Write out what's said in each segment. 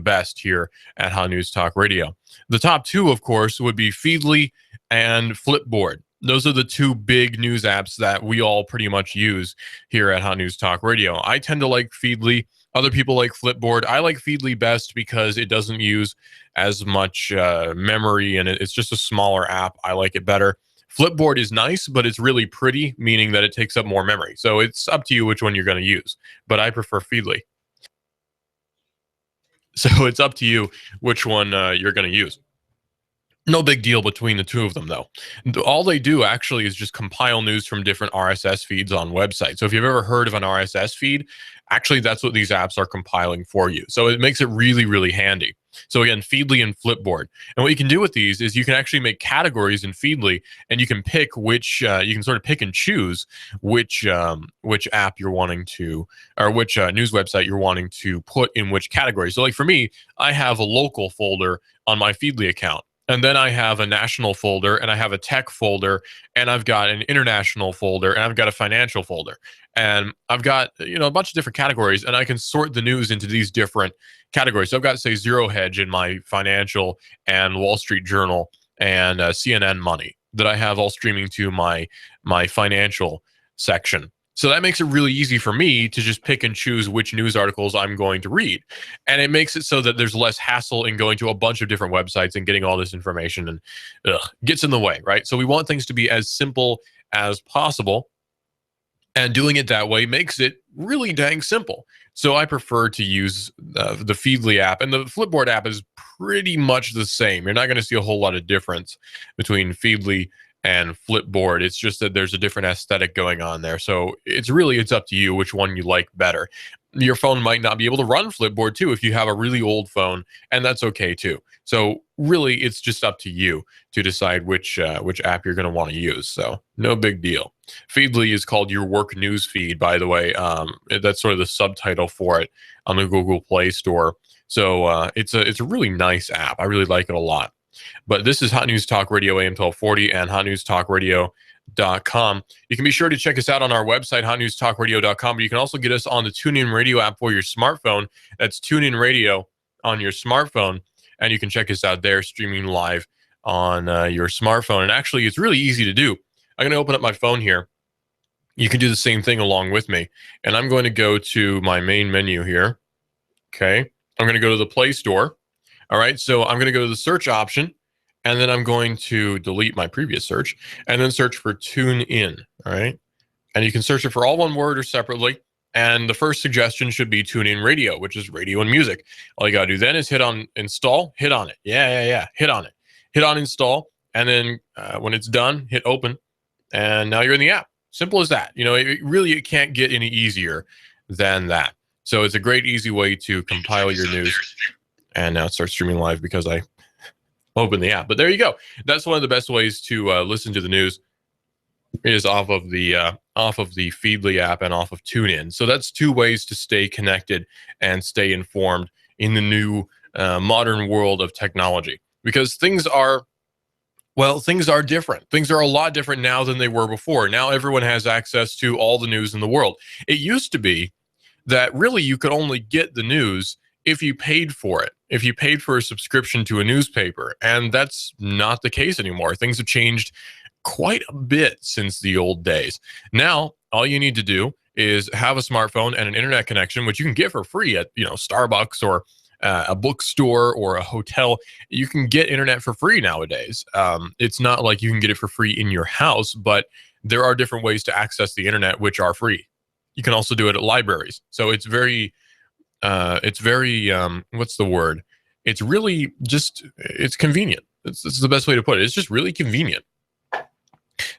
best here at Hot News Talk Radio. The top two, of course, would be Feedly and Flipboard. Those are the two big news apps that we all pretty much use here at Hot News Talk Radio. I tend to like Feedly. Other people like Flipboard. I like Feedly best because it doesn't use as much memory, and it's just a smaller app. I like it better. Flipboard is nice, but it's really pretty, meaning that it takes up more memory. So it's up to you which one you're going to use. But I prefer Feedly. So it's up to you which one you're going to use. No big deal between the two of them, though. All they do actually is just compile news from different RSS feeds on websites. So if you've ever heard of an RSS feed, actually that's what these apps are compiling for you. So it makes it really, really handy. So again, Feedly and Flipboard. And what you can do with these is you can actually make categories in Feedly, and you can pick which, you can sort of pick and choose which app you're wanting to, or which news website you're wanting to put in which category. So like for me, I have a local folder on my Feedly account. And then I have a national folder, and I have a tech folder, and I've got an international folder, and I've got a financial folder. And I've got, a bunch of different categories, and I can sort the news into these different categories. So I've got, say, Zero Hedge in my financial and Wall Street Journal and CNN Money that I have all streaming to my financial section. So that makes it really easy for me to just pick and choose which news articles I'm going to read. And it makes it so that there's less hassle in going to a bunch of different websites and getting all this information, and gets in the way, right? So we want things to be as simple as possible. And doing it that way makes it really dang simple. So I prefer to use the Feedly app, and the Flipboard app is pretty much the same. You're not going to see a whole lot of difference between Feedly and Flipboard. It's just that there's a different aesthetic going on there. So it's up to you which one you like better. Your phone might not be able to run Flipboard too if you have a really old phone, and that's okay too. So really, it's just up to you to decide which app you're going to want to use. So no big deal. Feedly is called your work news feed, by the way. That's sort of the subtitle for it on the Google Play Store. So it's a really nice app. I really like it a lot. But this is Hot News Talk Radio AM 1240 and hotnewstalkradio.com. You can be sure to check us out on our website, hotnewstalkradio.com, but you can also get us on the TuneIn Radio app for your smartphone. That's TuneIn Radio on your smartphone, and you can check us out there streaming live on your smartphone. And actually, it's really easy to do. I'm going to open up my phone here. You can do the same thing along with me, and I'm going to go to my main menu here. Okay, I'm going to go to the Play Store. All right, so I'm going to go to the search option, and then I'm going to delete my previous search, and then search for TuneIn. All right, and you can search it for all one word or separately. And the first suggestion should be TuneIn Radio, which is radio and music. All you got to do then is hit on install, hit on it. Yeah. Hit on it. Hit on install, and then when it's done, hit open, and now you're in the app. Simple as that. It can't get any easier than that. So it's a great, easy way to compile your news. And now it starts streaming live because I opened the app. But there you go. That's one of the best ways to listen to the news is off of the Feedly app and off of TuneIn. So that's two ways to stay connected and stay informed in the new modern world of technology. Because things are different. Things are a lot different now than they were before. Now everyone has access to all the news in the world. It used to be that really you could only get the news if you paid for it, if you paid for a subscription to a newspaper. And that's not the case anymore. Things have changed quite a bit since the old days. Now, all you need to do is have a smartphone and an internet connection, which you can get for free at, Starbucks or a bookstore or a hotel. You can get internet for free nowadays. It's not like you can get it for free in your house, but there are different ways to access the internet which are free. You can also do it at libraries. So it's very what's the word? It's really just, it's convenient. It's the best way to put it. It's just really convenient.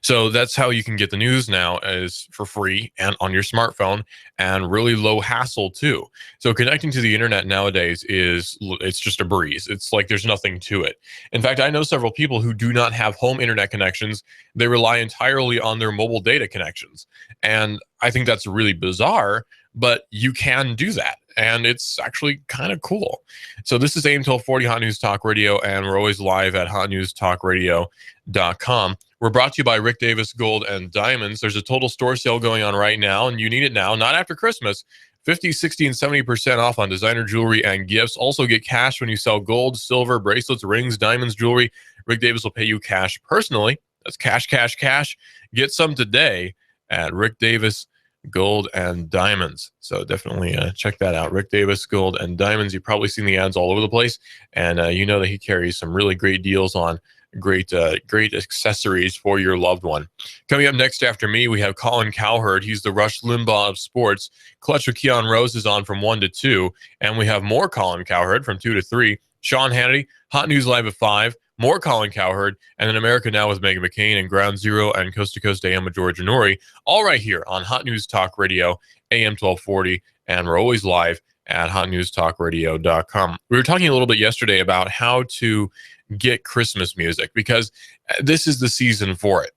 So that's how you can get the news now, is for free and on your smartphone, and really low hassle too. So connecting to the internet nowadays it's just a breeze. It's like there's nothing to it. In fact, I know several people who do not have home internet connections. They rely entirely on their mobile data connections. And I think that's really bizarre, but you can do that. And it's actually kind of cool. So this is AM 1240 Hot News Talk Radio, and we're always live at hotnewstalkradio.com. We're brought to you by Rick Davis Gold and Diamonds. There's a total store sale going on right now, and you need it now, not after Christmas, 50, 60, and 70% off on designer jewelry and gifts. Also get cash when you sell gold, silver, bracelets, rings, diamonds, jewelry. Rick Davis will pay you cash personally. That's cash, cash, cash. Get some today at Rick Davis Gold and Diamonds. So definitely check that out. Rick Davis Gold and Diamonds. You've probably seen the ads all over the place, and you know that he carries some really great deals on great accessories for your loved one. Coming up next after me, we have Colin Cowherd. He's the Rush Limbaugh of sports. Clutch with Keon Rose is on from 1 to 2, and we have more Colin Cowherd from 2 to 3. Sean Hannity, Hot News Live at 5. More Colin Cowherd, and then America Now with Megan McCain and Ground Zero and Coast to Coast AM with George Noory, all right here on Hot News Talk Radio, AM 1240, and we're always live at hotnewstalkradio.com. We were talking a little bit yesterday about how to get Christmas music because this is the season for it.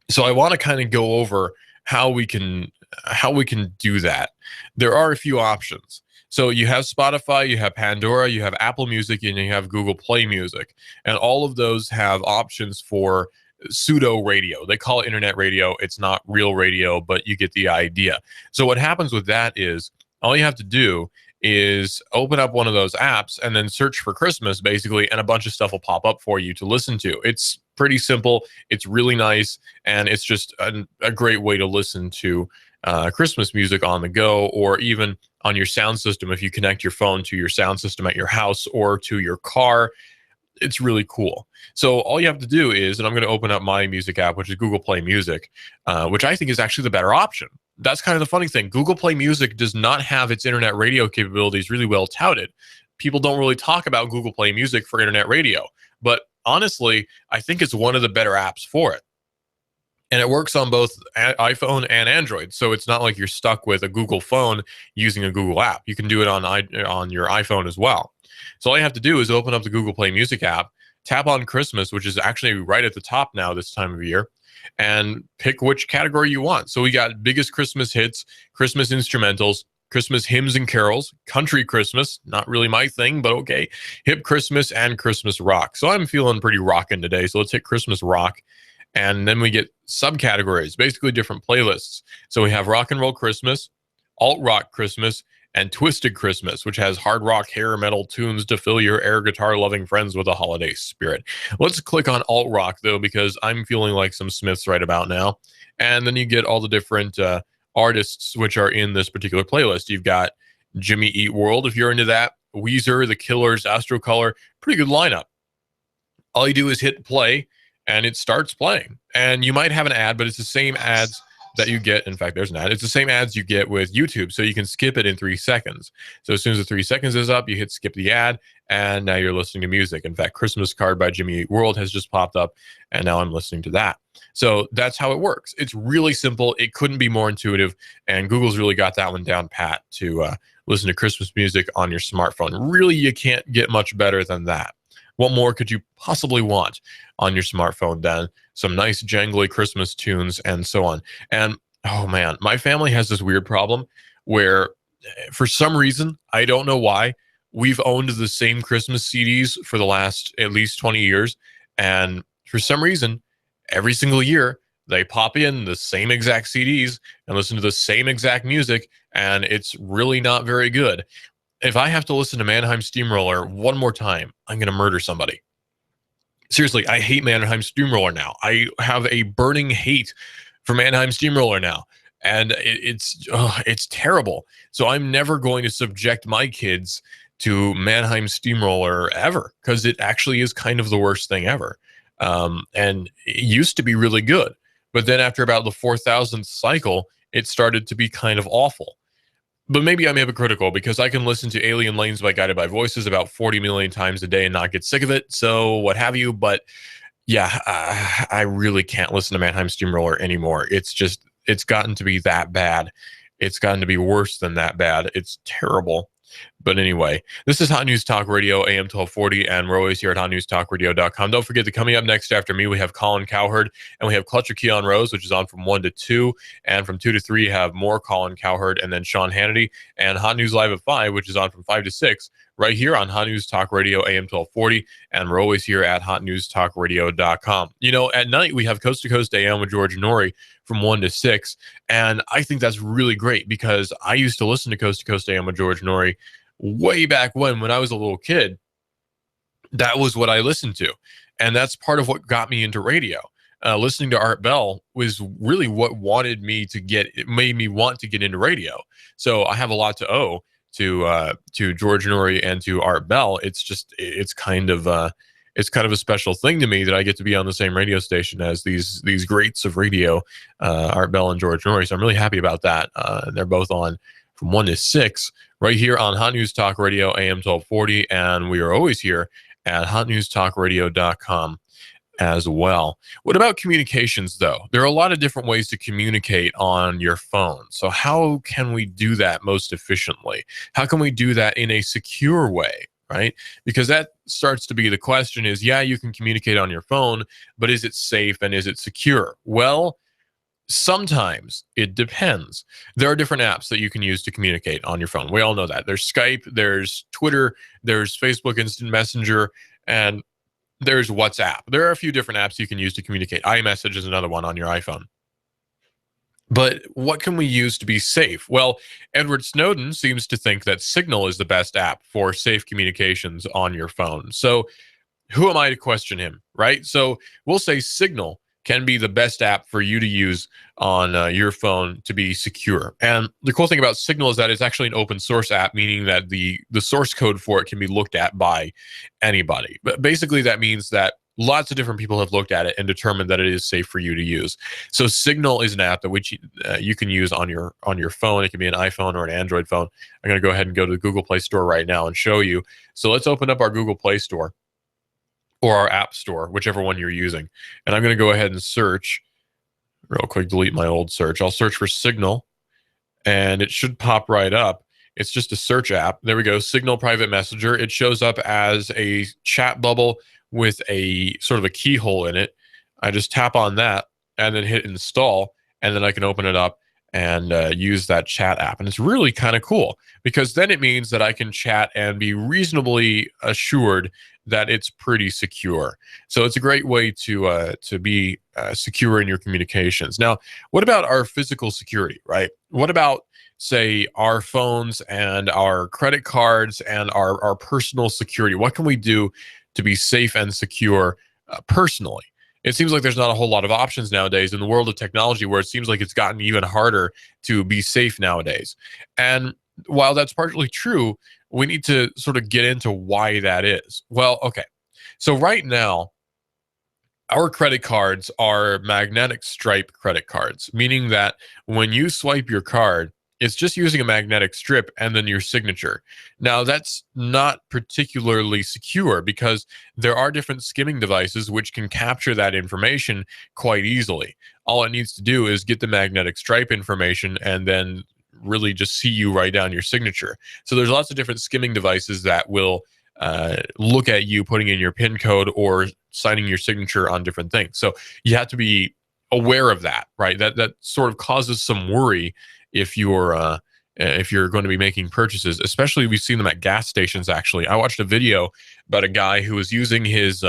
So I want to kind of go over how we can do that. There are a few options. So you have Spotify, you have Pandora, you have Apple Music, and you have Google Play Music. And all of those have options for pseudo radio. They call it internet radio. It's not real radio, but you get the idea. So what happens with that is all you have to do is open up one of those apps and then search for Christmas, basically, and a bunch of stuff will pop up for you to listen to. It's pretty simple. It's really nice, and it's just a great way to listen to Christmas music on the go, or even on your sound system if you connect your phone to your sound system at your house or to your car. It's really cool. So all you have to do is, and I'm going to open up my music app, which is Google Play Music, which I think is actually the better option. That's kind of the funny thing. Google Play Music does not have its internet radio capabilities really well touted. People don't really talk about Google Play Music for internet radio, but honestly, I think it's one of the better apps for it. And it works on both iPhone and Android. So it's not like you're stuck with a Google phone using a Google app. You can do it on your iPhone as well. So all you have to do is open up the Google Play Music app, tap on Christmas, which is actually right at the top now this time of year, and pick which category you want. So we got biggest Christmas hits, Christmas instrumentals, Christmas hymns and carols, country Christmas, not really my thing, but okay, hip Christmas, and Christmas rock. So I'm feeling pretty rockin' today. So let's hit Christmas rock. And then we get subcategories, basically different playlists. So we have Rock and Roll Christmas, Alt Rock Christmas, and Twisted Christmas, which has hard rock, hair metal tunes to fill your air guitar loving friends with a holiday spirit. Let's click on Alt Rock, though, because I'm feeling like some Smiths right about now. And then you get all the different artists which are in this particular playlist. You've got Jimmy Eat World, if you're into that, Weezer, The Killers, Astrocolor, pretty good lineup. All you do is hit play, and it starts playing. And you might have an ad, but it's the same ads that you get. In fact, there's an ad. It's the same ads you get with YouTube, so you can skip it in 3 seconds. So as soon as the 3 seconds is up, you hit skip the ad, and now you're listening to music. In fact, Christmas Card by Jimmy Eat World has just popped up, and now I'm listening to that. So that's how it works. It's really simple. It couldn't be more intuitive, and Google's really got that one down pat to listen to Christmas music on your smartphone. Really, you can't get much better than that. What more could you possibly want on your smartphone than some nice jangly Christmas tunes and so on? And oh man, my family has this weird problem where for some reason, I don't know why, we've owned the same Christmas CDs for the last at least 20 years. And for some reason, every single year, they pop in the same exact CDs and listen to the same exact music, and it's really not very good. If I have to listen to Mannheim Steamroller one more time, I'm going to murder somebody. Seriously, I hate Mannheim Steamroller now. I have a burning hate for Mannheim Steamroller now. And it's terrible. So I'm never going to subject my kids to Mannheim Steamroller ever, because it actually is kind of the worst thing ever. And it used to be really good. But then after about the 4,000th cycle, it started to be kind of awful. But maybe I'm hypocritical because I can listen to Alien Lanes by Guided by Voices about 40 million times a day and not get sick of it. So what have you. But yeah, I really can't listen to Mannheim Steamroller anymore. It's gotten to be that bad. It's gotten to be worse than that bad. It's terrible. But anyway, this is Hot News Talk Radio, AM 1240, and we're always here at hotnewstalkradio.com. Don't forget that coming up next after me, we have Colin Cowherd, and we have Clutch with Keon Rose, which is on from 1 to 2, and from 2 to 3, have more Colin Cowherd, and then Sean Hannity, and Hot News Live at 5, which is on from 5 to 6, right here on Hot News Talk Radio AM 1240. And we're always here at hotnewstalkradio.com. At night we have Coast to Coast AM with George Noory from 1 to 6. And I think that's really great because I used to listen to Coast AM with George Noory way back when I was a little kid. That was what I listened to. And that's part of what got me into radio. Listening to Art Bell was really what it made me want to get into radio. So I have a lot to owe to George Noory and to Art Bell. It's kind of a special thing to me that I get to be on the same radio station as these greats of radio, Art Bell and George Noory. So I'm really happy about that. They're both on from 1 to 6 right here on Hot News Talk Radio AM 1240, and we are always here at hotnewstalkradio.com as well. What about communications, though? There are a lot of different ways to communicate on your phone. So how can we do that most efficiently? How can we do that in a secure way, right? Because that starts to be the question is, yeah, you can communicate on your phone, but is it safe and is it secure? Well, sometimes it depends. There are different apps that you can use to communicate on your phone. We all know that. There's Skype, there's Twitter, there's Facebook Instant Messenger, and there's WhatsApp. There are a few different apps you can use to communicate. iMessage is another one on your iPhone. But what can we use to be safe? Well, Edward Snowden seems to think that Signal is the best app for safe communications on your phone. So who am I to question him, right? So we'll say Signal can be the best app for you to use on your phone to be secure. And the cool thing about Signal is that it's actually an open source app, meaning that the source code for it can be looked at by anybody. But basically that means that lots of different people have looked at it and determined that it is safe for you to use. So Signal is an app that which you can use on your phone. It can be an iPhone or an Android phone. I'm going to go ahead and go to the Google Play Store right now and show you. So let's open up our Google Play Store or our App Store, whichever one you're using. And I'm going to go ahead and search real quick, delete my old search. I'll search for Signal and it should pop right up. It's just a search app. There we go. Signal Private Messenger. It shows up as a chat bubble with a sort of a keyhole in it. I just tap on that and then hit install, and then I can open it up and use that chat app. And it's really kind of cool because then it means that I can chat and be reasonably assured that it's pretty secure. So it's a great way to be secure in your communications. Now, what about our physical security, right? What about, say, our phones and our credit cards and our personal security? What can we do to be safe and secure personally? It seems like there's not a whole lot of options nowadays in the world of technology, where it seems like it's gotten even harder to be safe nowadays. And while that's partially true, we need to sort of get into why that is. Well, okay. So right now, our credit cards are magnetic stripe credit cards, meaning that when you swipe your card, it's just using a magnetic strip and then your signature. Now, that's not particularly secure because there are different skimming devices which can capture that information quite easily. All it needs to do is get the magnetic stripe information and then really just see you write down your signature. So there's lots of different skimming devices that will look at you putting in your PIN code or signing your signature on different things. So you have to be aware of that, right? That sort of causes some worry if you're going to be making purchases, especially we've seen them at gas stations. Actually, I watched a video about a guy who was using his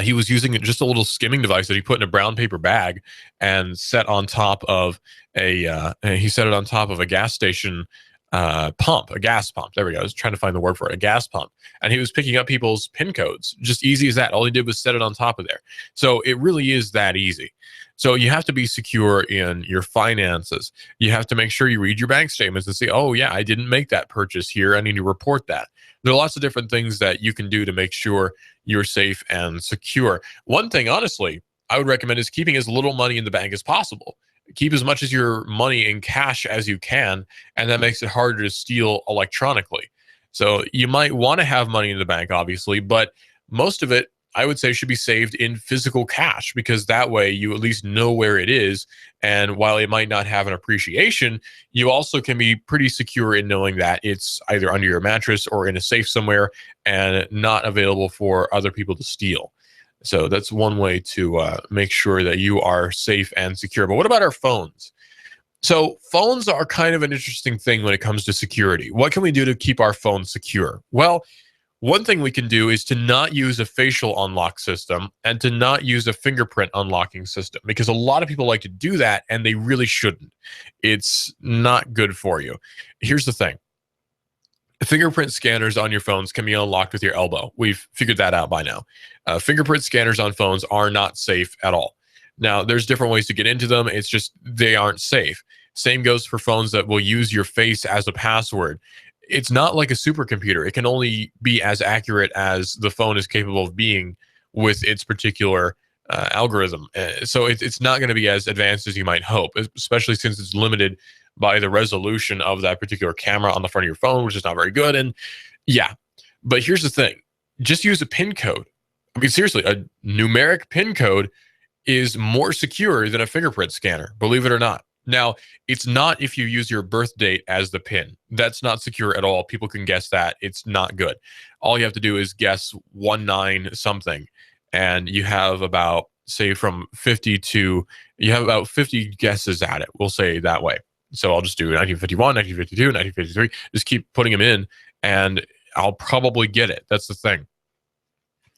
he was using just a little skimming device that he put in a brown paper bag and set on top of he set it on top of a gas station pump, a gas pump. There we go. I was trying to find the word for it, a gas pump. And he was picking up people's PIN codes, just easy as that. All he did was set it on top of there. So it really is that easy. So you have to be secure in your finances. You have to make sure you read your bank statements and say, oh yeah, I didn't make that purchase here. I need to report that. There are lots of different things that you can do to make sure you're safe and secure. One thing, honestly, I would recommend is keeping as little money in the bank as possible. Keep as much of your money in cash as you can, and that makes it harder to steal electronically. So you might want to have money in the bank, obviously, but most of it, I would say, should be saved in physical cash, because that way you at least know where it is. And while it might not have an appreciation, you also can be pretty secure in knowing that it's either under your mattress or in a safe somewhere and not available for other people to steal. So that's one way to make sure that you are safe and secure. But what about our phones? So phones are kind of an interesting thing when it comes to security. What can we do to keep our phones secure? Well, one thing we can do is to not use a facial unlock system and to not use a fingerprint unlocking system, because a lot of people like to do that and they really shouldn't. It's not good for you. Here's the thing. Fingerprint scanners on your phones can be unlocked with your elbow. We've figured that out by now. Fingerprint scanners on phones are not safe at all. Now, there's different ways to get into them. It's just they aren't safe. Same goes for phones that will use your face as a password. It's not like a supercomputer. It can only be as accurate as the phone is capable of being with its particular algorithm. So it's not going to be as advanced as you might hope, especially since it's limited by the resolution of that particular camera on the front of your phone, which is not very good. And yeah, but here's the thing. Just use a PIN code. I mean, seriously, a numeric PIN code is more secure than a fingerprint scanner, believe it or not. Now, it's not if you use your birth date as the PIN. That's not secure at all. People can guess that. It's not good. All you have to do is guess 19 something, and you have about, say, from 50 to, you have about 50 guesses at it. We'll say that way. So I'll just do 1951, 1952, 1953. Just keep putting them in, and I'll probably get it. That's the thing.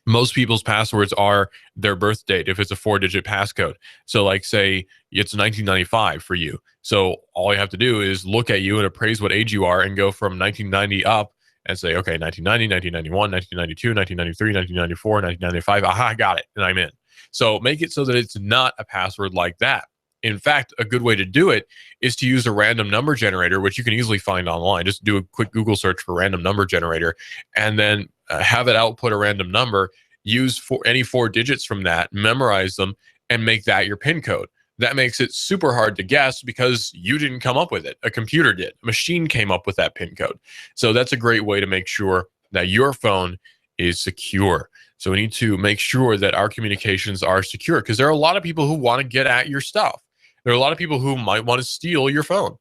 Most people's passwords are their birth date if it's a 4-digit passcode. So like, say it's 1995 for you. So all you have to do is look at you and appraise what age you are and go from 1990 up and say, okay, 1990, 1991, 1992, 1993, 1994, 1995. Aha, I got it, and I'm in. So make it so that it's not a password like that. In fact, a good way to do it is to use a random number generator, which you can easily find online. Just do a quick Google search for random number generator, and then have it output a random number. Use any 4 digits from that, memorize them, and make that your PIN code. That makes it super hard to guess because you didn't come up with it. A computer did. A machine came up with that PIN code. So that's a great way to make sure that your phone is secure. So we need to make sure that our communications are secure, because there are a lot of people who want to get at your stuff. There are a lot of people who might want to steal your phone.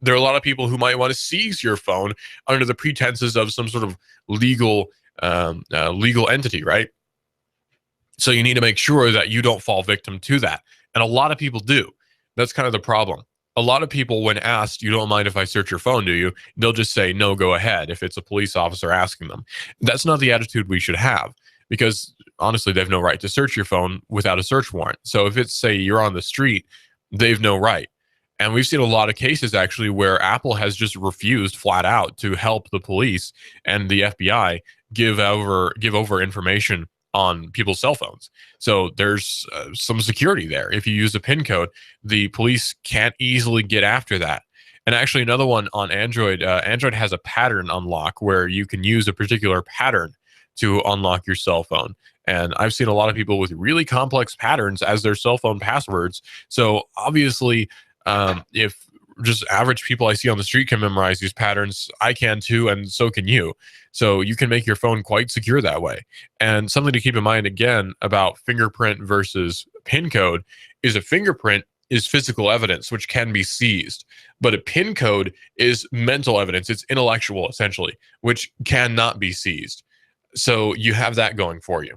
There are a lot of people who might want to seize your phone under the pretenses of some sort of legal entity, right? So you need to make sure that you don't fall victim to that. And a lot of people do. That's kind of the problem. A lot of people, when asked, you don't mind if I search your phone, do you? They'll just say, no, go ahead, if it's a police officer asking them. That's not the attitude we should have, because honestly, they have no right to search your phone without a search warrant. So if it's, say, you're on the street, they've no right. And we've seen a lot of cases actually where Apple has just refused flat out to help the police and the FBI give over information on people's cell phones. So there's some security there. If you use a PIN code, the police can't easily get after that. And actually, another one on Android, Android has a pattern unlock where you can use a particular pattern to unlock your cell phone. And I've seen a lot of people with really complex patterns as their cell phone passwords. So obviously, if just average people I see on the street can memorize these patterns, I can too, and so can you. So you can make your phone quite secure that way. And something to keep in mind, again, about fingerprint versus PIN code is a fingerprint is physical evidence, which can be seized. But a PIN code is mental evidence. It's intellectual, essentially, which cannot be seized. So you have that going for you.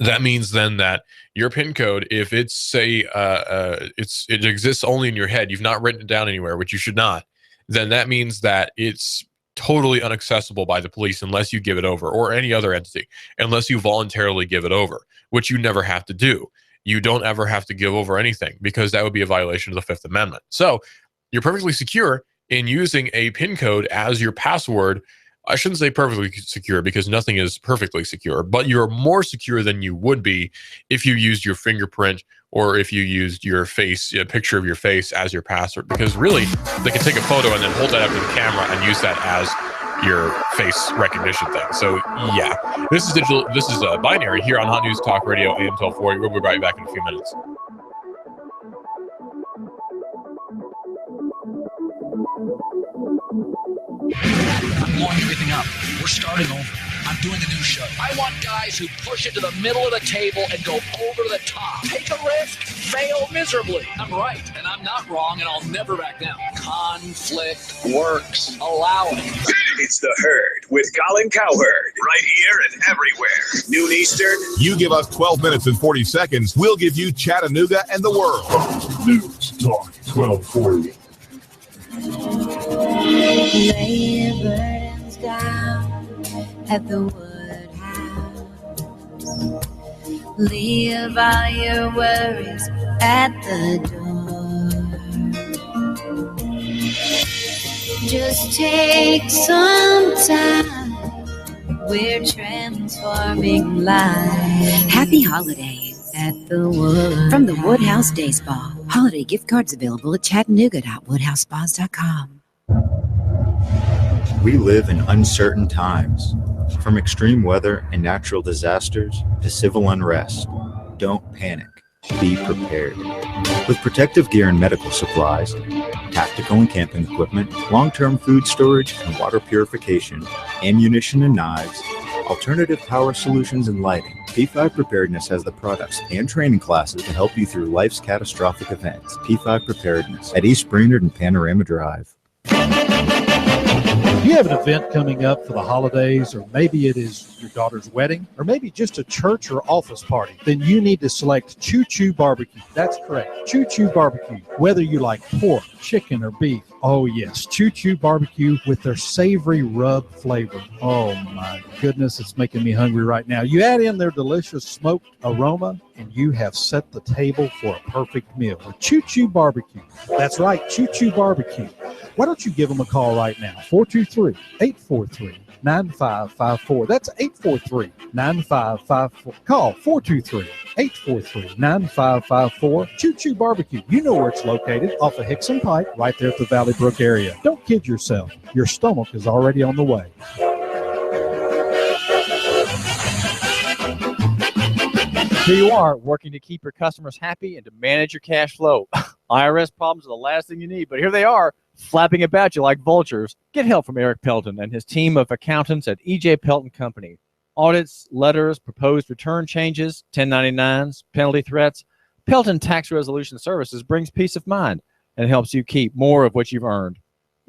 That means then that your PIN code, if it's, say, it exists only in your head, you've not written it down anywhere, which you should not, then that means that it's totally inaccessible by the police unless you give it over, or any other entity, unless you voluntarily give it over, which you never have to do. You don't ever have to give over anything, because that would be a violation of the Fifth Amendment. So you're perfectly secure in using a PIN code as your password. I shouldn't say perfectly secure, because nothing is perfectly secure, but you're more secure than you would be if you used your fingerprint, or if you used your face, a picture of your face as your password, because really they can take a photo and then hold that up to the camera and use that as your face recognition thing. So yeah, this is digital. This is Binary here on Hot News Talk Radio, AM 1240. We'll be right back in a few minutes. I'm blowing everything up. We're starting over. I'm doing a new show. I want guys who push it to the middle of the table and go over the top. Take a risk, fail miserably. I'm right, and I'm not wrong, and I'll never back down. Conflict works. Allow it. It's The Herd with Colin Cowherd. Right here and everywhere. Noon Eastern. You give us 12 minutes and 40 seconds, we'll give you Chattanooga and the world. News, Talk 1240. Lay your burdens down at the woodhouse. Leave all your worries at the door. Just take some time. We're transforming lives. Happy holidays At the Wood. from the Woodhouse Day Spa. Holiday gift cards available at chattanooga.woodhousespas.com. We live in uncertain times. From extreme weather and natural disasters to civil unrest. Don't panic. Be prepared. With protective gear and medical supplies, tactical and camping equipment, long-term food storage and water purification, ammunition and knives, alternative power solutions and lighting, P5 Preparedness has the products and training classes to help you through life's catastrophic events. P5 Preparedness at East Brainerd and Panorama Drive. If you have an event coming up for the holidays, or maybe it is your daughter's wedding, or maybe just a church or office party, then you need to select Choo Choo Barbecue. That's correct, Choo Choo Barbecue. Whether you like pork, chicken, or beef, oh yes, Choo Choo Barbecue with their savory rub flavor. Oh my goodness, it's making me hungry right now. You add in their delicious smoked aroma, and you have set the table for a perfect meal with Choo Choo Barbecue. That's right, Choo Choo Barbecue. Why don't you give them a call right now? 423-843-9554. That's 843-9554. Call 423-843-9554. Choo Choo Barbecue. You know where it's located, off of Hickson Pike, right there at the Valley Brook area. Don't kid yourself. Your stomach is already on the way. Here you are, working to keep your customers happy and to manage your cash flow. IRS problems are the last thing you need, but here they are, flapping about you like vultures. Get help from Eric Pelton and his team of accountants at E.J. Pelton Company. Audits, letters, proposed return changes, 1099s, penalty threats. Pelton Tax Resolution Services brings peace of mind and helps you keep more of what you've earned.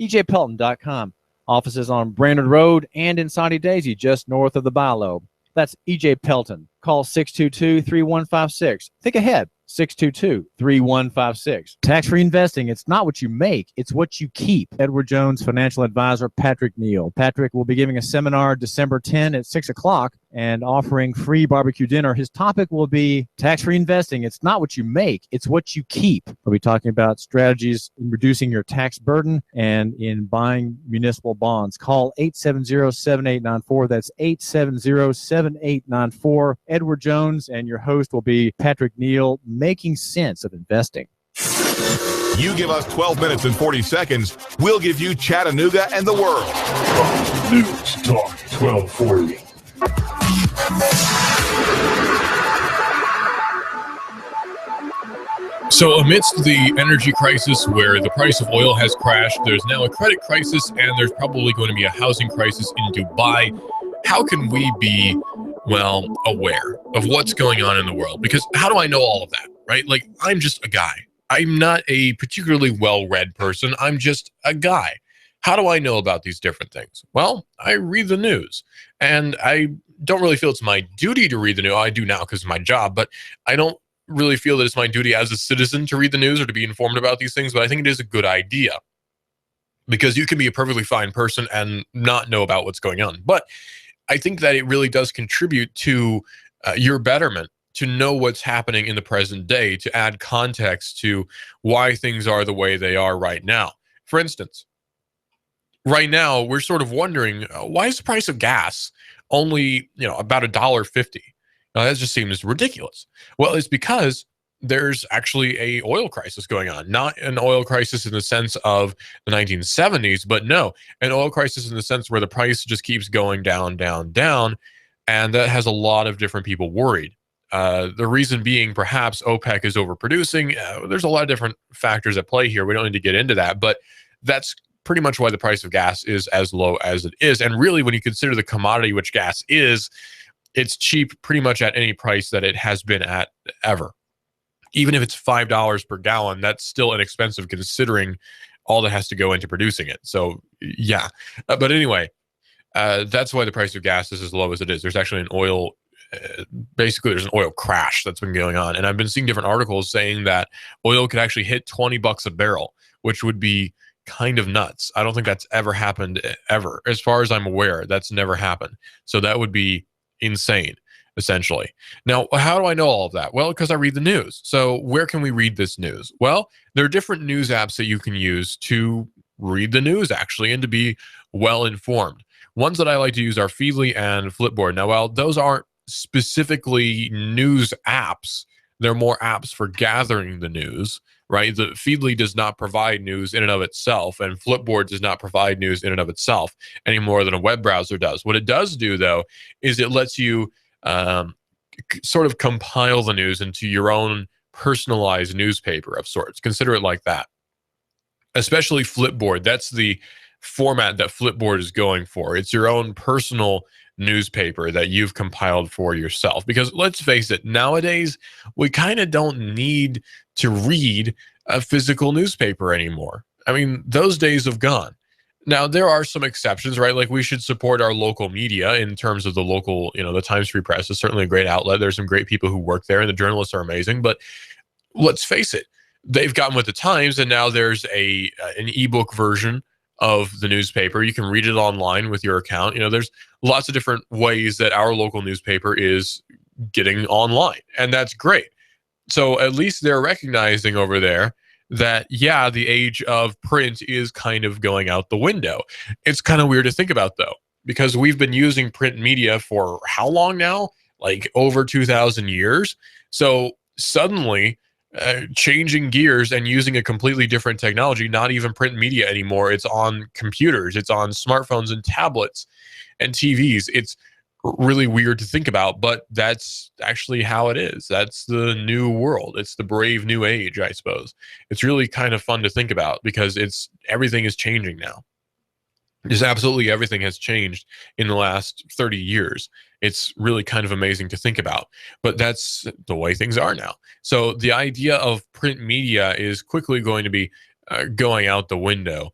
EJPelton.com. Offices on Brainerd Road and in Saudi Daisy, just north of the Bilo. That's E.J. Pelton. Call 622-3156. Think ahead. 622-3156. Tax-free investing, it's not what you make, it's what you keep. Edward Jones financial advisor Patrick Neal. Patrick will be giving a seminar December 10 at 6 o'clock and offering free barbecue dinner. His topic will be tax-free investing. It's not what you make, it's what you keep. We'll be talking about strategies in reducing your tax burden and in buying municipal bonds. Call 870-7894. That's 870-7894. Edward Jones and your host will be Patrick Neal, making sense of investing. You give us 12 minutes and 40 seconds, we'll give you Chattanooga and the world. News Talk 1240. So amidst the energy crisis where the price of oil has crashed, there's now a credit crisis, and there's probably going to be a housing crisis in Dubai. How can we be, well, aware of what's going on in the world? Because how do I know all of that, right? Like, I'm just a guy. I'm not a particularly well-read person. I'm just a guy. How do I know about these different things? Well, I read the news, and I don't really feel it's my duty to read the news. I do now because of my job, but I don't really feel that it's my duty as a citizen to read the news or to be informed about these things, but I think it is a good idea because you can be a perfectly fine person and not know about what's going on. But I think that it really does contribute to your betterment to know what's happening in the present day, to add context to why things are the way they are right now. For instance, right now, we're sort of wondering, why is the price of gas only, about $1.50? Now, that just seems ridiculous. Well, it's because there's actually a oil crisis going on. Not an oil crisis in the sense of the 1970s, but no, an oil crisis in the sense where the price just keeps going down, down, down, and that has a lot of different people worried. The reason being perhaps OPEC is overproducing. There's a lot of different factors at play here. We don't need to get into that, but that's pretty much why the price of gas is as low as it is. And really, when you consider the commodity which gas is, it's cheap pretty much at any price that it has been at ever. Even if it's $5 per gallon, that's still inexpensive considering all that has to go into producing it. So, yeah. But anyway, that's why the price of gas is as low as it is. There's actually an oil basically there's an oil crash that's been going on. And I've been seeing different articles saying that oil could actually hit $20 a barrel, which would be kind of nuts. I don't think that's ever happened ever. As far as I'm aware, that's never happened. So that would be insane, essentially. Now, how do I know all of that? Well, because I read the news. So where can we read this news? Well, there are different news apps that you can use to read the news, actually, and to be well informed. Ones that I like to use are Feedly and Flipboard. Now, while those aren't specifically news apps, they're more apps for gathering the news, right? The Feedly does not provide news in and of itself, and Flipboard does not provide news in and of itself any more than a web browser does. What it does do, though, is it lets you sort of compile the news into your own personalized newspaper of sorts. Consider it like that. Especially Flipboard. That's the format that Flipboard is going for. It's your own personal newspaper that you've compiled for yourself. Because let's face it, nowadays, we kind of don't need to read a physical newspaper anymore. I mean, those days have gone. Now, there are some exceptions, right? Like we should support our local media in terms of the local, the Times Free Press is certainly a great outlet. There's some great people who work there and the journalists are amazing. But let's face it, they've gotten with the times, and now there's an ebook version of the newspaper. You can read it online with your account. There's lots of different ways that our local newspaper is getting online, and that's great. So at least they're recognizing over there that, yeah, the age of print is kind of going out the window. It's kind of weird to think about, though, because we've been using print media for how long now? Like over 2,000 years. So suddenly, changing gears and using a completely different technology, not even print media anymore. It's on computers, it's on smartphones and tablets and TVs. It's really weird to think about, but that's actually how it is. That's the new world. It's the brave new age, I suppose. It's really kind of fun to think about because everything is changing now. Just absolutely everything has changed in the last 30 years. It's really kind of amazing to think about, but that's the way things are now. So the idea of print media is quickly going to be going out the window.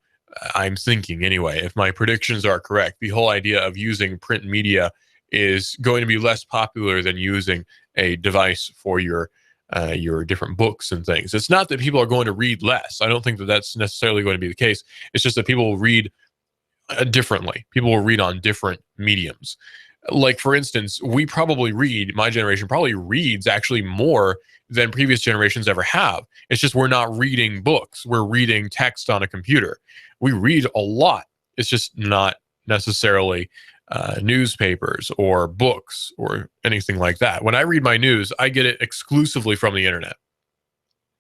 I'm thinking anyway, if my predictions are correct, the whole idea of using print media is going to be less popular than using a device for your different books and things. It's not that people are going to read less. I don't think that that's necessarily going to be the case. It's just that people will read differently. People will read on different mediums. Like, for instance, my generation probably reads actually more than previous generations ever have. It's just we're not reading books. We're reading text on a computer. We read a lot. It's just not necessarily newspapers or books or anything like that. When I read my news, I get it exclusively from the internet.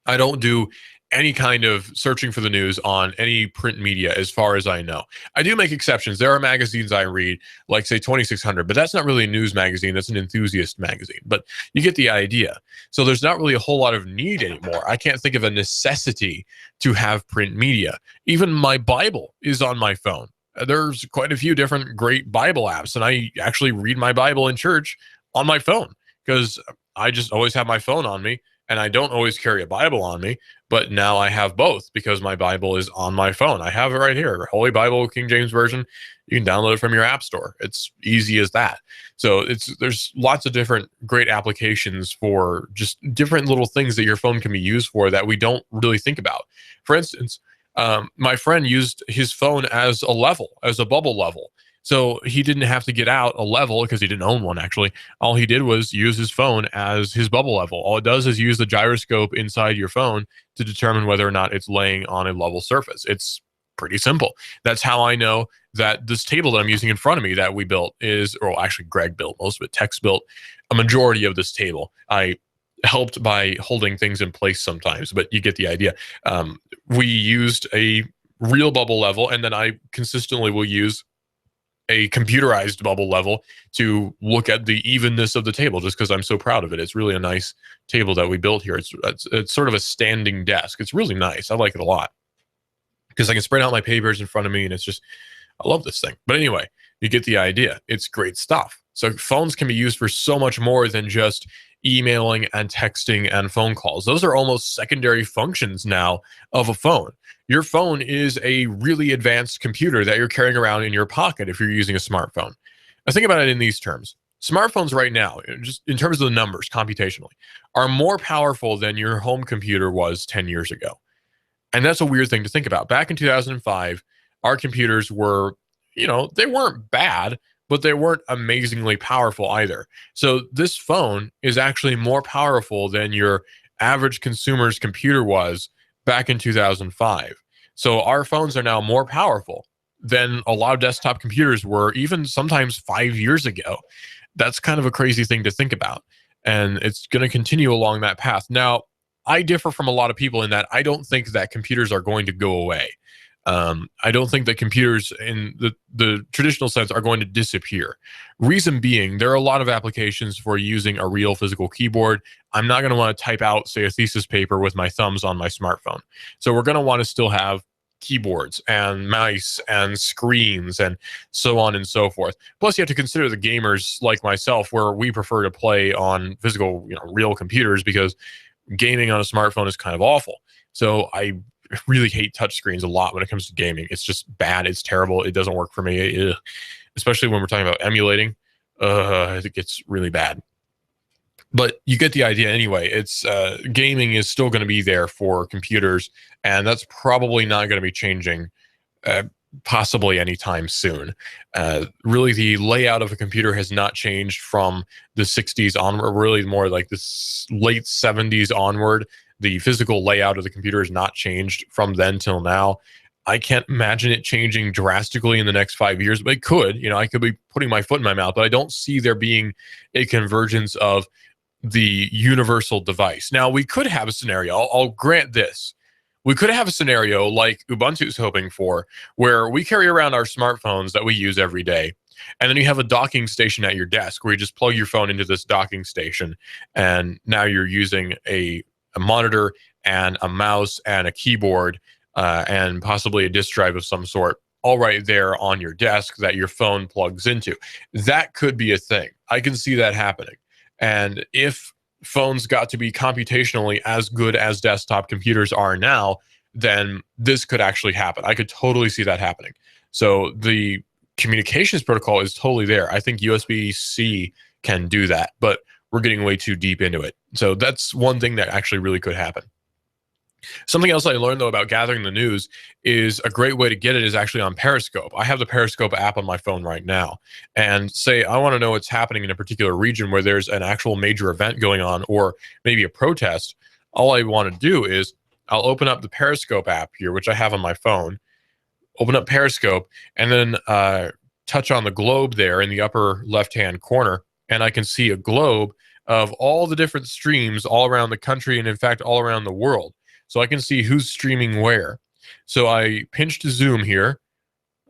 I don't do any kind of searching for the news on any print media as far as I know. I do make exceptions. There are magazines I read, like say 2600, but that's not really a news magazine. That's an enthusiast magazine, but you get the idea. So there's not really a whole lot of need anymore. I can't think of a necessity to have print media. Even my Bible is on my phone. There's quite a few different great Bible apps, and I actually read my Bible in church on my phone because I just always have my phone on me. And I don't always carry a Bible on me, but now I have both because my Bible is on my phone. I have it right here, Holy Bible, King James Version. You can download it from your app store. It's easy as that. So there's lots of different great applications for just different little things that your phone can be used for that we don't really think about. For instance, my friend used his phone as a bubble level. So he didn't have to get out a level because he didn't own one, actually. All he did was use his phone as his bubble level. All it does is use the gyroscope inside your phone to determine whether or not it's laying on a level surface. It's pretty simple. That's how I know that this table that I'm using in front of me that we built actually Greg built most of it. Tex built a majority of this table. I helped by holding things in place sometimes, but you get the idea. We used a real bubble level, and then I consistently will use a computerized bubble level to look at the evenness of the table just because I'm so proud of it. It's really a nice table that we built here. It's sort of a standing desk. It's really nice. I like it a lot because I can spread out my papers in front of me, and I love this thing. But anyway, you get the idea. It's great stuff. So phones can be used for so much more than just emailing and texting and phone calls. Those are almost secondary functions now of a phone. Your phone is a really advanced computer that you're carrying around in your pocket if you're using a smartphone. Now think about it in these terms. Smartphones right now, just in terms of the numbers computationally, are more powerful than your home computer was 10 years ago. And that's a weird thing to think about. Back in 2005, our computers were, they weren't bad, but they weren't amazingly powerful either. So this phone is actually more powerful than your average consumer's computer was back in 2005. So our phones are now more powerful than a lot of desktop computers were even sometimes 5 years ago. That's kind of a crazy thing to think about. And it's going to continue along that path. Now, I differ from a lot of people in that I don't think that computers are going to go away. I don't think that computers in the traditional sense are going to disappear. Reason being, there are a lot of applications for using a real physical keyboard. I'm not going to want to type out, say, a thesis paper with my thumbs on my smartphone. So we're going to want to still have keyboards and mice and screens and so on and so forth. Plus, you have to consider the gamers like myself, where we prefer to play on physical, real computers, because gaming on a smartphone is kind of awful. So I really hate touchscreens a lot when it comes to gaming. It's just bad. It's terrible. It doesn't work for me. Especially when we're talking about emulating. It gets really bad. But you get the idea anyway. It's gaming is still going to be there for computers, and that's probably not going to be changing possibly anytime soon. Really, the layout of a computer has not changed from the 60s onward, really more like the late 70s onward. The physical layout of the computer has not changed from then till now. I can't imagine it changing drastically in the next 5 years, but it could. I could be putting my foot in my mouth, but I don't see there being a convergence of the universal device. Now, we could have a scenario, I'll grant this. We could have a scenario like Ubuntu is hoping for, where we carry around our smartphones that we use every day, and then you have a docking station at your desk where you just plug your phone into this docking station, and now you're using a monitor and a mouse and a keyboard and possibly a disk drive of some sort, all right there on your desk that your phone plugs into. That could be a thing. I can see that happening. And if phones got to be computationally as good as desktop computers are now, then this could actually happen. I could totally see that happening. So the communications protocol is totally there. I think USB-C can do that, but we're getting way too deep into it. So that's one thing that actually really could happen. Something else I learned, though, about gathering the news is a great way to get it is actually on Periscope. I have the Periscope app on my phone right now. And say I want to know what's happening in a particular region where there's an actual major event going on, or maybe a protest. All I want to do is I'll open up the Periscope app here, which I have on my phone, open up Periscope, and then touch on the globe there in the upper left-hand corner, and I can see a globe of all the different streams all around the country, and in fact, all around the world. So I can see who's streaming where. So I pinch to zoom here.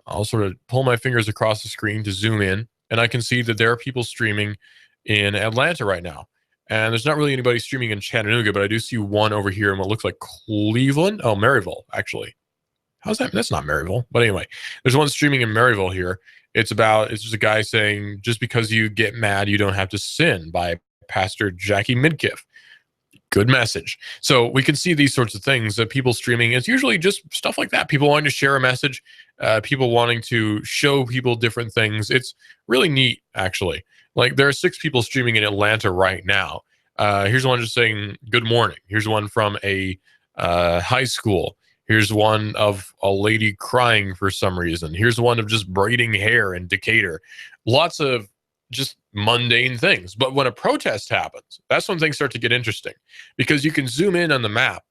I'll sort of pull my fingers across the screen to zoom in, and I can see that there are people streaming in Atlanta right now. And there's not really anybody streaming in Chattanooga, but I do see one over here in what looks like Cleveland. Oh, Maryville, actually. How's that? That's not Maryville. But anyway, there's one streaming in Maryville here. It's just a guy saying, just because you get mad, you don't have to sin, by Pastor Jackie Midkiff. Good message. So we can see these sorts of things that people streaming. It's usually just stuff like that. People wanting to share a message, people wanting to show people different things. It's really neat, actually. Like, there are 6 people streaming in Atlanta right now. Here's one just saying good morning. Here's one from a high school. Here's one of a lady crying for some reason. Here's one of just braiding hair in Decatur. Lots of just mundane things. But when a protest happens, that's when things start to get interesting, because you can zoom in on the map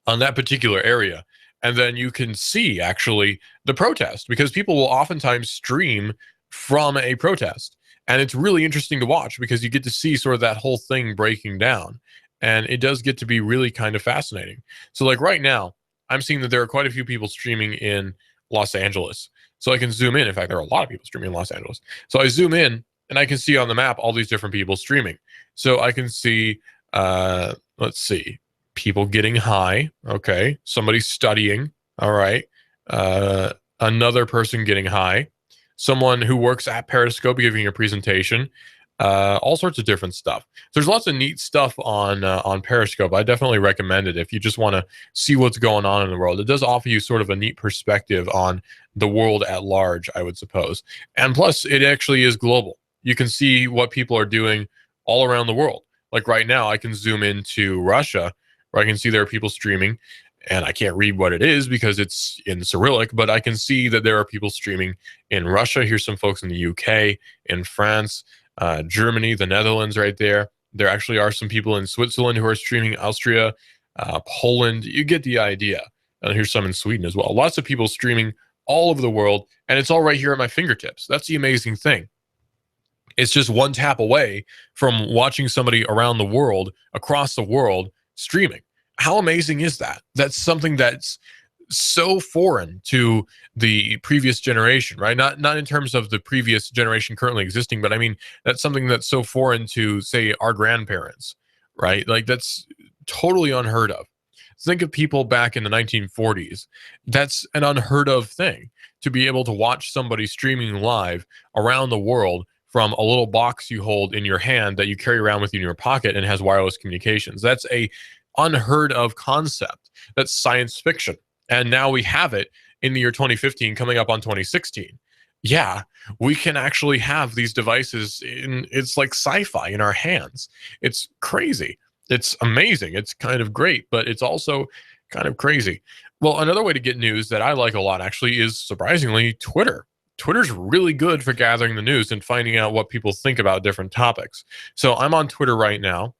on that particular area, and then you can see actually the protest, because people will oftentimes stream from a protest. And it's really interesting to watch, because you get to see sort of that whole thing breaking down. And it does get to be really kind of fascinating. So like right now, I'm seeing that there are quite a few people streaming in Los Angeles. So I can zoom in. In fact, there are a lot of people streaming in Los Angeles. So I zoom in, and I can see on the map all these different people streaming. So I can see, let's see, people getting high. Okay. Somebody studying. All right. Another person getting high. Someone who works at Periscope giving a presentation. All sorts of different stuff. There's lots of neat stuff on Periscope. I definitely recommend it if you just want to see what's going on in the world. It does offer you sort of a neat perspective on the world at large, I would suppose. And plus, it actually is global. you can see what people are doing all around the world. Like right now, I can zoom into Russia, where I can see there are people streaming, and I can't read what it is because it's in Cyrillic, but I can see that there are people streaming in Russia. Here's some folks in the UK, in France, Germany, the Netherlands right there. There actually are some people in Switzerland who are streaming, Austria, Poland. You get the idea. And here's some in Sweden as well. Lots of people streaming all over the world, and it's all right here at my fingertips. That's the amazing thing. It's just one tap away from watching somebody around the world, across the world, streaming. How amazing is that? That's something that's so foreign to the previous generation, right? Not in terms of the previous generation currently existing, but I mean, that's something that's so foreign to, say, our grandparents, right? Like, that's totally unheard of. Think of people back in the 1940s. That's an unheard of thing, to be able to watch somebody streaming live around the world from a little box you hold in your hand that you carry around with you in your pocket and has wireless communications. That's a unheard of concept. That's science fiction. And now we have it in the year 2015, coming up on 2016. Yeah, we can actually have these devices it's like sci-fi in our hands. It's crazy. It's amazing. It's kind of great, but it's also kind of crazy. Well, another way to get news that I like a lot actually is, surprisingly, Twitter. Twitter's really good for gathering the news and finding out what people think about different topics. So I'm on Twitter right now.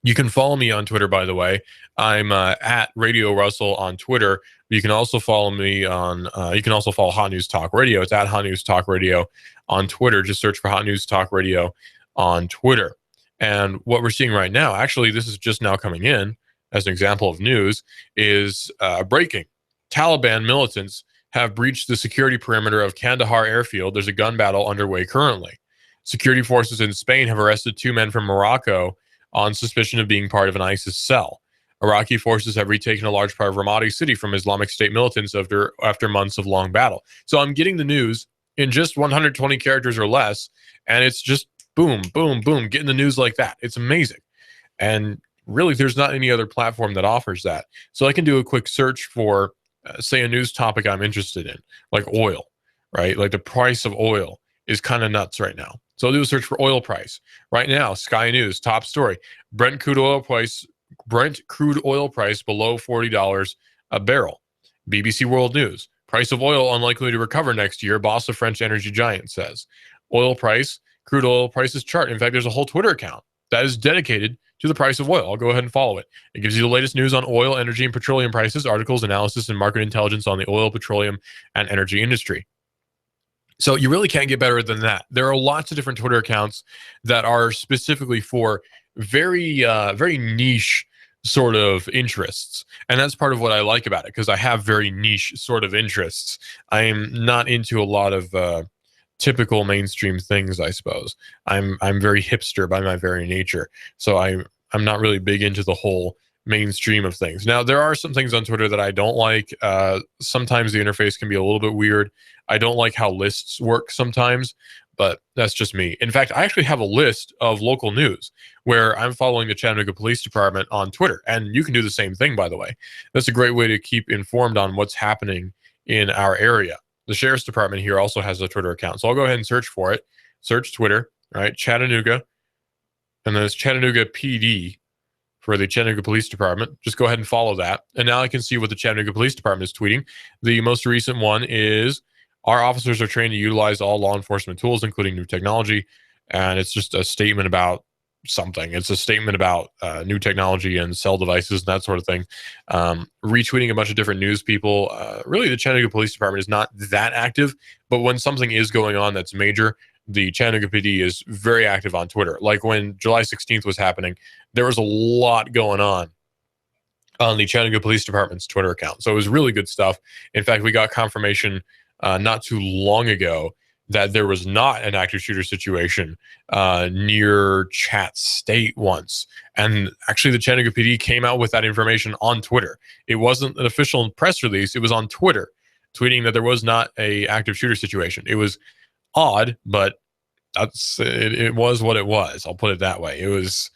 You can follow me on Twitter, by the way. I'm at Radio Russell on Twitter. You can also follow me on, you can also follow Hot News Talk Radio. It's at Hot News Talk Radio on Twitter. Just search for Hot News Talk Radio on Twitter. And what we're seeing right now, actually, this is just now coming in as an example of news, is breaking. Taliban militants have breached the security perimeter of Kandahar airfield. There's a gun battle underway currently. Security forces in Spain have arrested 2 men from Morocco on suspicion of being part of an ISIS cell. Iraqi forces have retaken a large part of Ramadi city from Islamic State militants after months of long battle. So I'm getting the news in just 120 characters or less, and it's just boom, boom, boom, getting the news like that. It's amazing. And really, there's not any other platform that offers that. So I can do a quick search for, say, a news topic I'm interested in, like oil, right? Like the price of oil is kind of nuts right now. So I'll do a search for oil price. Right now, Sky News, top story. Brent crude oil price below $40 a barrel. BBC World News, price of oil unlikely to recover next year, boss of French energy giant says. Oil price, crude oil prices chart. In fact, there's a whole Twitter account that is dedicated to the price of oil. I'll go ahead and follow it. It gives you the latest news on oil, energy, and petroleum prices, articles, analysis, and market intelligence on the oil, petroleum, and energy industry. So you really can't get better than that. There are lots of different Twitter accounts that are specifically for very, very niche sort of interests. And that's part of what I like about it, because I have very niche sort of interests. I'm not into a lot of typical mainstream things, I suppose. I'm very hipster by my very nature. So I'm not really big into the whole mainstream of things. Now, there are some things on Twitter that I don't like. Sometimes the interface can be a little bit weird. I don't like how lists work sometimes, but that's just me. In fact, I actually have a list of local news where I'm following the Chattanooga Police Department on Twitter, and you can do the same thing, by the way. That's a great way to keep informed on what's happening in our area. The Sheriff's Department here also has a Twitter account, so I'll go ahead and search for it. Search Twitter, right? Chattanooga, and then it's Chattanooga PD for the Chattanooga Police Department. Just go ahead and follow that. And now I can see what the Chattanooga Police Department is tweeting. The most recent one is, our officers are trained to utilize all law enforcement tools, including new technology. And it's just a statement about something. It's a statement about new technology and cell devices and that sort of thing. Retweeting a bunch of different news people. Really, the Chattanooga Police Department is not that active, but when something is going on that's major, the Chattanooga PD is very active on Twitter. Like when July 16th was happening, there was a lot going on the Chattanooga Police Department's Twitter account. So it was really good stuff. In fact, we got confirmation not too long ago that there was not an active shooter situation near Chat State once. And actually, the Chattanooga PD came out with that information on Twitter. It wasn't an official press release. It was on Twitter, tweeting that there was not an active shooter situation. It was odd, but it was what it was. I'll put it that way. It was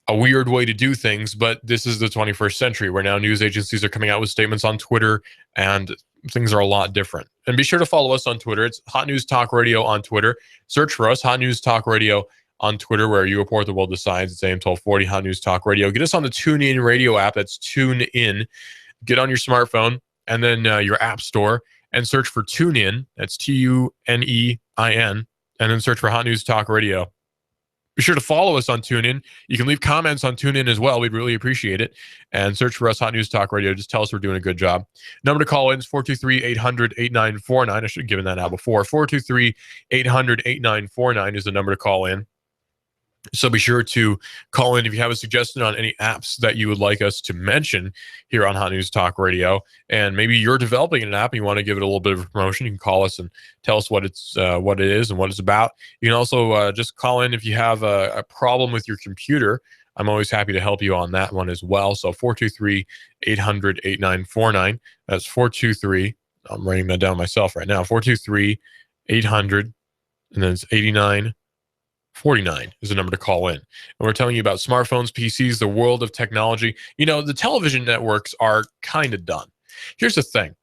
a weird way to do things, but this is the 21st century where now news agencies are coming out with statements on Twitter, and things are a lot different. And be sure to follow us on Twitter. It's Hot News Talk Radio on Twitter. Search for us, Hot News Talk Radio on Twitter, where you report the world of science. It's AM 1240, Hot News Talk Radio. Get us on the TuneIn radio app. That's TuneIn. Get on your smartphone and then your app store and search for TuneIn. That's TUNEIN. And then search for Hot News Talk Radio. Be sure to follow us on TuneIn. You can leave comments on TuneIn as well. We'd really appreciate it. And search for us, Hot News Talk Radio. Just tell us we're doing a good job. Number to call in is 423-800-8949. I should have given that out before. 423-800-8949 is the number to call in. So be sure to call in if you have a suggestion on any apps that you would like us to mention here on Hot News Talk Radio. And maybe you're developing an app and you want to give it a little bit of a promotion. You can call us and tell us what it is and what it's about. You can also just call in if you have a problem with your computer. I'm always happy to help you on that one as well. So 423-800-8949. That's 423. I'm writing that down myself right now. 423-800, and then it's 8949 is the number to call in. And we're telling you about smartphones, PCs, the world of technology. You know, the television networks are kind of done. Here's the thing.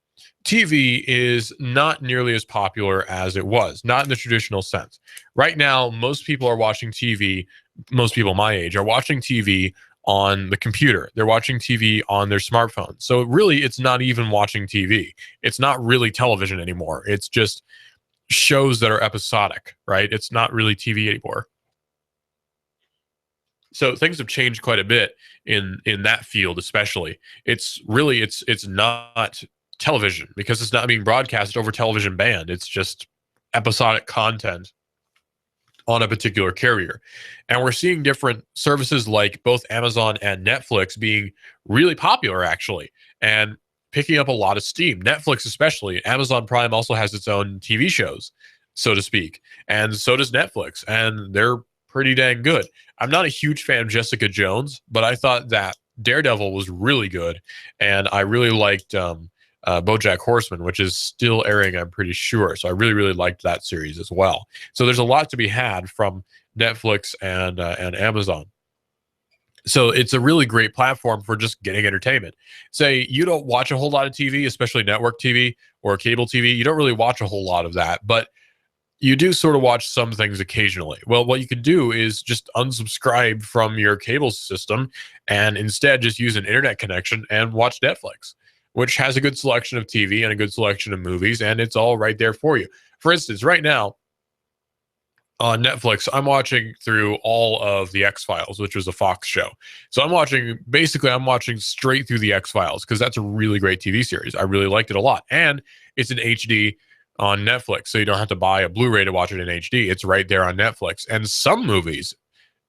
TV is not nearly as popular as it was, not in the traditional sense. Right now, most people are watching TV, most people my age are watching TV on the computer. They're watching TV on their smartphone. So really, it's not even watching TV. It's not really television anymore. It's just shows that are episodic, right? It's not really TV anymore. So things have changed quite a bit in that field, especially. It's not television because it's not being broadcast over television band. It's just episodic content on a particular carrier. And we're seeing different services like both Amazon and Netflix being really popular, actually, and picking up a lot of steam. Netflix especially. Amazon Prime also has its own TV shows, so to speak. And so does Netflix. And they're pretty dang good. I'm not a huge fan of Jessica Jones, but I thought that Daredevil was really good. And I really liked BoJack Horseman, which is still airing, I'm pretty sure. So I really, really liked that series as well. So there's a lot to be had from Netflix and Amazon. So it's a really great platform for just getting entertainment. Say you don't watch a whole lot of TV, especially network TV or cable TV. You don't really watch a whole lot of that, but you do sort of watch some things occasionally. Well, what you could do is just unsubscribe from your cable system and instead just use an internet connection and watch Netflix, which has a good selection of TV and a good selection of movies, and it's all right there for you. For instance, right now on Netflix, I'm watching through all of the X-Files, which was a Fox show. So I'm watching straight through the X-Files because that's a really great TV series. I really liked it a lot. And it's in HD on Netflix, so you don't have to buy a Blu-ray to watch it in HD. It's right there on Netflix. And some movies,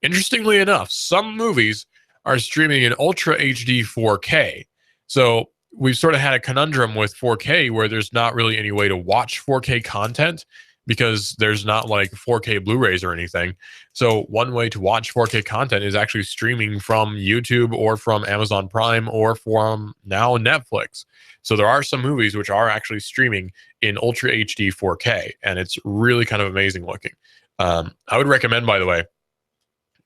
interestingly enough, some movies are streaming in Ultra HD 4K. So we've sort of had a conundrum with 4K where there's not really any way to watch 4K content because there's not like 4K Blu-rays or anything. So one way to watch 4K content is actually streaming from YouTube or from Amazon Prime or from now Netflix. So there are some movies which are actually streaming in Ultra HD 4K, and it's really kind of amazing looking. I would recommend, by the way,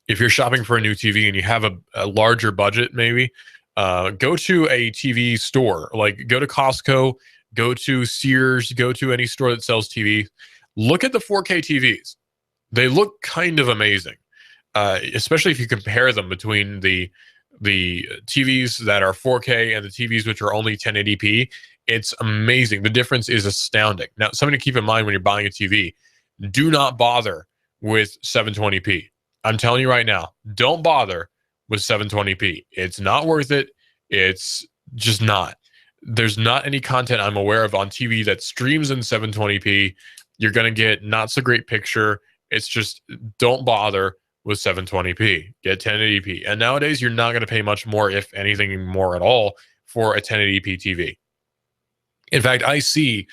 if you're shopping for a new TV and you have a larger budget, maybe, go to a TV store. Like go to Costco, go to Sears, go to any store that sells TV. Look at the 4K TVs. They look kind of amazing, especially if you compare them between the TVs that are 4K and the TVs which are only 1080p. It's amazing. The difference is astounding. Now, something to keep in mind when you're buying a TV, do not bother with 720p. I'm telling you right now, don't bother with 720p. It's not worth it. It's just not. There's not any content I'm aware of on TV that streams in 720p. You're going to get not so great picture. It's just don't bother with 720p. Get 1080p. And nowadays, you're not going to pay much more, if anything more at all, for a 1080p TV. In fact, I see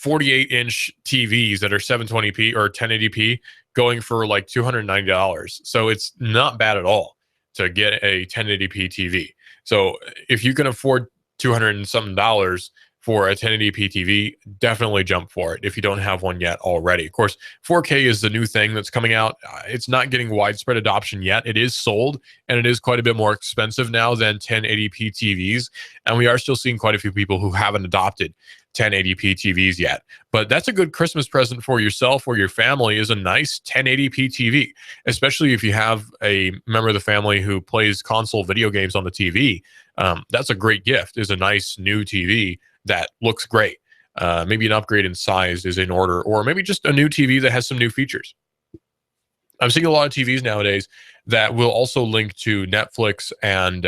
48-inch TVs that are 720p or 1080p going for like $290. So it's not bad at all to get a 1080p TV. So if you can afford $200 and something for a 1080p TV, definitely jump for it if you don't have one yet already. Of course, 4K is the new thing that's coming out. It's not getting widespread adoption yet. It is sold, and it is quite a bit more expensive now than 1080p TVs. And we are still seeing quite a few people who haven't adopted 1080p TVs yet. But that's a good Christmas present for yourself or your family, is a nice 1080p TV, especially if you have a member of the family who plays console video games on the TV. That's a great gift, is a nice new TV that looks great. Maybe an upgrade in size is in order, or maybe just a new TV that has some new features. I'm seeing a lot of TVs nowadays that will also link to Netflix and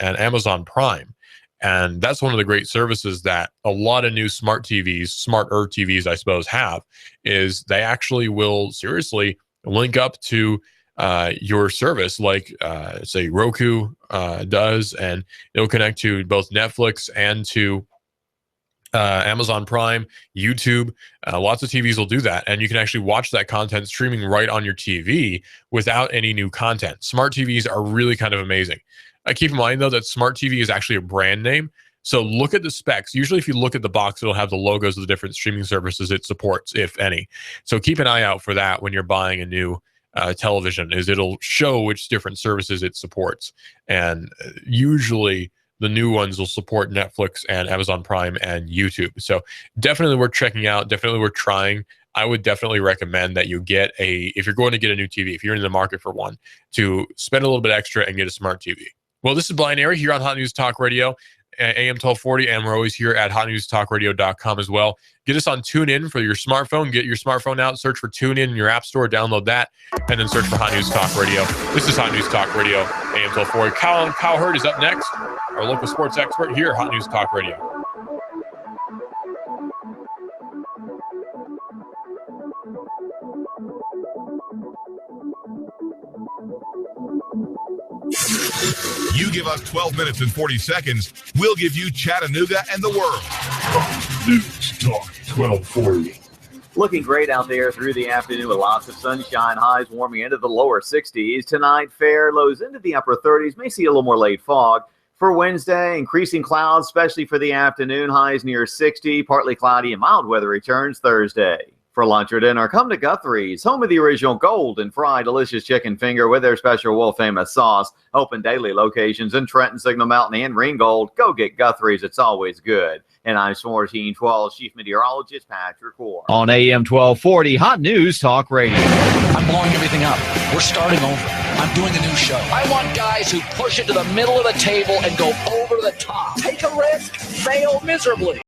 Amazon Prime. And that's one of the great services that a lot of new smart TVs, smarter TVs, I suppose, have, is they actually will seriously link up to your service, like say Roku does, and it'll connect to both Netflix and to Amazon Prime, YouTube. Lots of TVs will do that, and you can actually watch that content streaming right on your TV without any new content. Smart TVs are really kind of amazing. Keep in mind, though, that Smart TV is actually a brand name. So look at the specs. Usually, if you look at the box, it'll have the logos of the different streaming services it supports, if any. So keep an eye out for that when you're buying a new television, is it'll show which different services it supports. And usually, the new ones will support Netflix and Amazon Prime and YouTube. So definitely worth checking out. Definitely worth trying. I would definitely recommend that you get if you're going to get a new TV, if you're in the market for one, to spend a little bit extra and get a smart TV. Well, this is Binary here on Hot News Talk Radio, AM 1240, and we're always here at hotnewstalkradio.com as well. Get us on TuneIn for your smartphone. Get your smartphone out, search for TuneIn in your app store, download that, and then search for Hot News Talk Radio. This is Hot News Talk Radio, AM 1240. Colin Cowherd is up next, our local sports expert here at Hot News Talk Radio. You give us 12 minutes and 40 seconds, we'll give you Chattanooga and the world. News Talk 1240. Looking great out there through the afternoon with lots of sunshine, highs warming into the lower 60s. Tonight, fair, lows into the upper 30s. May see a little more late fog. For Wednesday, increasing clouds, especially for the afternoon, highs near 60, partly cloudy and mild weather returns Thursday. For lunch or dinner, come to Guthrie's, home of the original golden fried delicious chicken finger with their special world famous sauce. Open daily locations in Trenton, Signal Mountain, and Ringgold. Go get Guthrie's. It's always good. And I'm 1412 Chief Meteorologist Patrick Ward. On AM 1240, Hot News Talk Radio. I'm blowing everything up. We're starting over. I'm doing a new show. I want guys who push it to the middle of the table and go over the top. Take a risk, fail miserably.